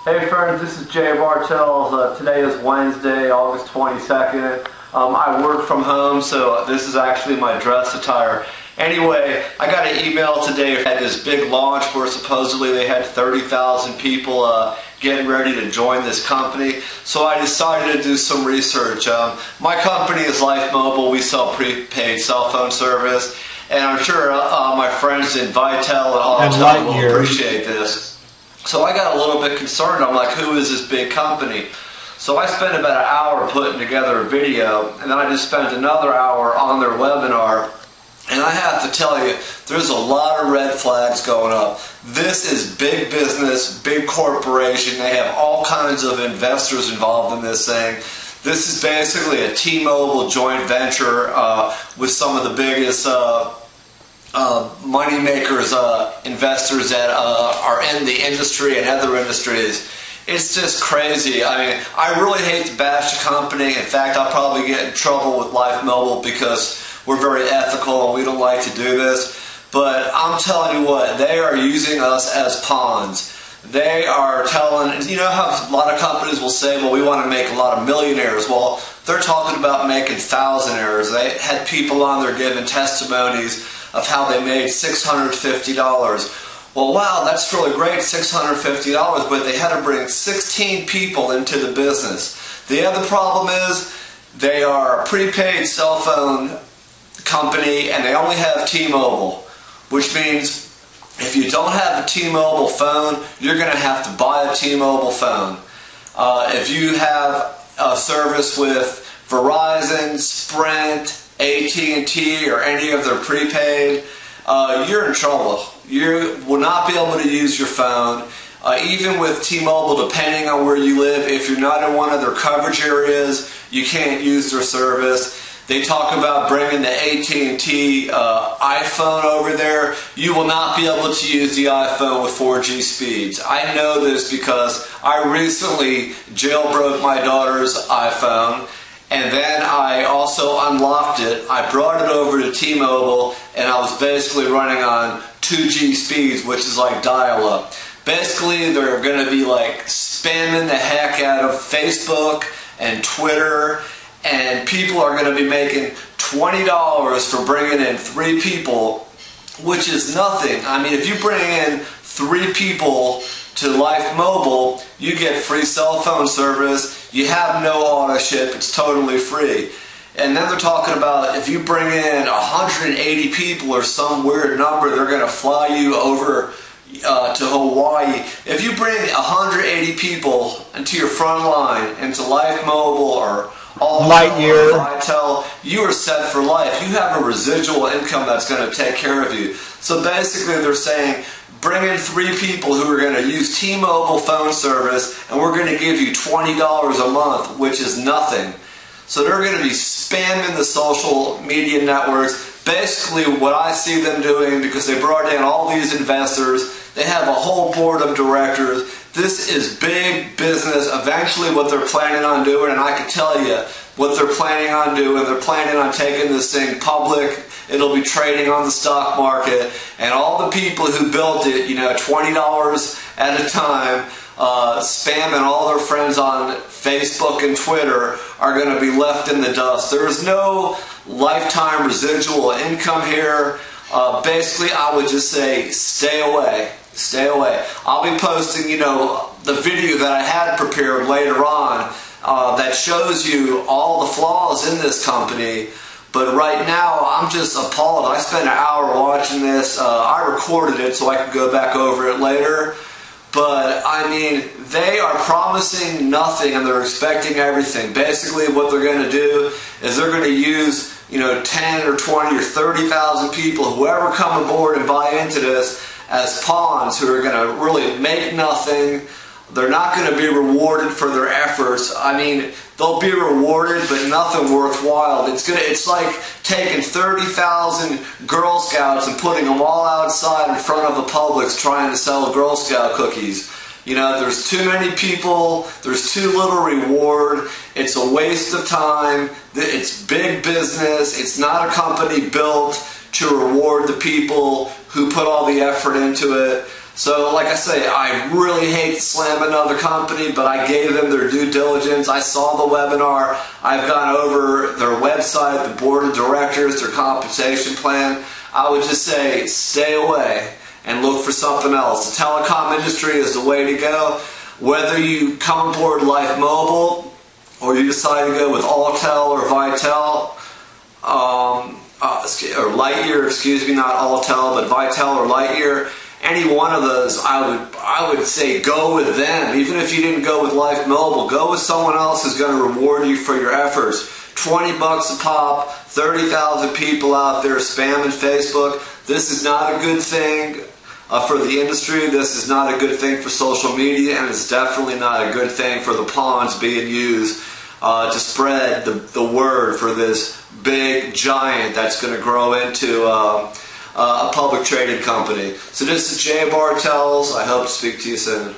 Hey friends, this is Jay Bartels. Today is Wednesday, August 22nd. I work from home, so this is actually my dress attire. Anyway, I got an email today at this big launch where supposedly they had 30,000 people getting ready to join this company. So I decided to do some research. My company is Life Mobile. We sell prepaid cell phone service. And I'm sure my friends in Bartels and all that will appreciate this. So I got a little bit concerned. I'm like, who is this big company? So I spent about an hour putting together a video, and then I just spent another hour on their webinar. And I have to tell you, there's a lot of red flags going up. This is big business, big corporation. They have all kinds of investors involved in this thing. This is basically a T-Mobile joint venture with some of the biggest money makers, investors that are in the industry and other industries. It's just crazy. I mean, I really hate to bash the company. In fact, I'll probably get in trouble with Life Mobile because we're very ethical and we don't like to do this. But I'm telling you what, they are using us as pawns. They are telling, you know how a lot of companies will say, well, we want to make a lot of millionaires. Well, they're talking about making thousandaires. They had people on there giving testimonies of how they made $650. Well, wow, that's really great, $650, but they had to bring 16 people into the business. The other problem is they are a prepaid cell phone company and they only have T-Mobile, which means if you don't have a T-Mobile phone, you're going to have to buy a T-Mobile phone. If you have a service with Verizon, Sprint, AT&T, or any of their prepaid, you're in trouble. You will not be able to use your phone. Even with T-Mobile, depending on where you live, if you're not in one of their coverage areas, you can't use their service. They talk about bringing the AT&T iPhone over there. You will not be able to use the iPhone with 4G speeds. I know this because I recently jailbroke my daughter's iPhone, and then I also unlocked it. I brought it over to T-Mobile, and I was basically running on 2G speeds, which is like dial-up. Basically, they're going to be like spamming the heck out of Facebook and Twitter, and people are going to be making $20 for bringing in 3 people, which is nothing. I mean, if you bring in 3 people to Life Mobile, you get free cell phone service, you have no auto ship, it's totally free. And then they're talking about if you bring in 180 people or some weird number, they're going to fly you over to Hawaii. If you bring 180 people into your front line, into Life Mobile or Bartels, you are set for life. You have a residual income that's going to take care of you. So basically they're saying, bring in 3 people who are going to use T-Mobile phone service, and we're going to give you $20 a month, which is nothing. So they're going to be spamming the social media networks. Basically what I see them doing, because they brought in all these investors, they have a whole board of directors. This is big business. Eventually what they're planning on doing, and I can tell you what they're planning on doing, they're planning on taking this thing public. It'll be trading on the stock market, and all the people who built it, you know, $20 at a time, spamming all their friends on Facebook and Twitter, are going to be left in the dust. There's no lifetime residual income here. Basically, I would just say stay away. Stay away. I'll be posting, you know, the video that I had prepared later on that shows you all the flaws in this company. But right now, I'm just appalled. I spent an hour watching this. I recorded it so I could go back over it later. But, I mean, they are promising nothing and they're expecting everything. Basically, what they're going to do is they're going to use, you know, 10 or 20 or 30,000 people, whoever come aboard and buy into this, as pawns who are going to really make nothing. They're not going to be rewarded for their efforts. I mean, they'll be rewarded, but nothing worthwhile. It's like taking 30,000 Girl Scouts and putting them all outside in front of the Publix trying to sell Girl Scout cookies. You know, there's too many people, there's too little reward, it's a waste of time, it's big business, it's not a company built to reward the people who put all the effort into it. So like I say, I really hate to slam another company, but I gave them their due diligence. I saw the webinar. I've gone over their website, the board of directors, their compensation plan. I would just say stay away and look for something else. The telecom industry is the way to go. Whether you come aboard Life Mobile or you decide to go with Alltel or Vitel, or Lightyear, excuse me, not Alltel, but Vitel or Lightyear, any one of those, I would say go with them. Even if you didn't go with Life Mobile, go with someone else who's going to reward you for your efforts. 20 bucks a pop, 30,000 people out there spamming Facebook. This is not a good thing for the industry. This is not a good thing for social media, and it's definitely not a good thing for the pawns being used to spread the word for this big giant that's going to grow into a public traded company. So this is Jay Bartels. I hope to speak to you soon.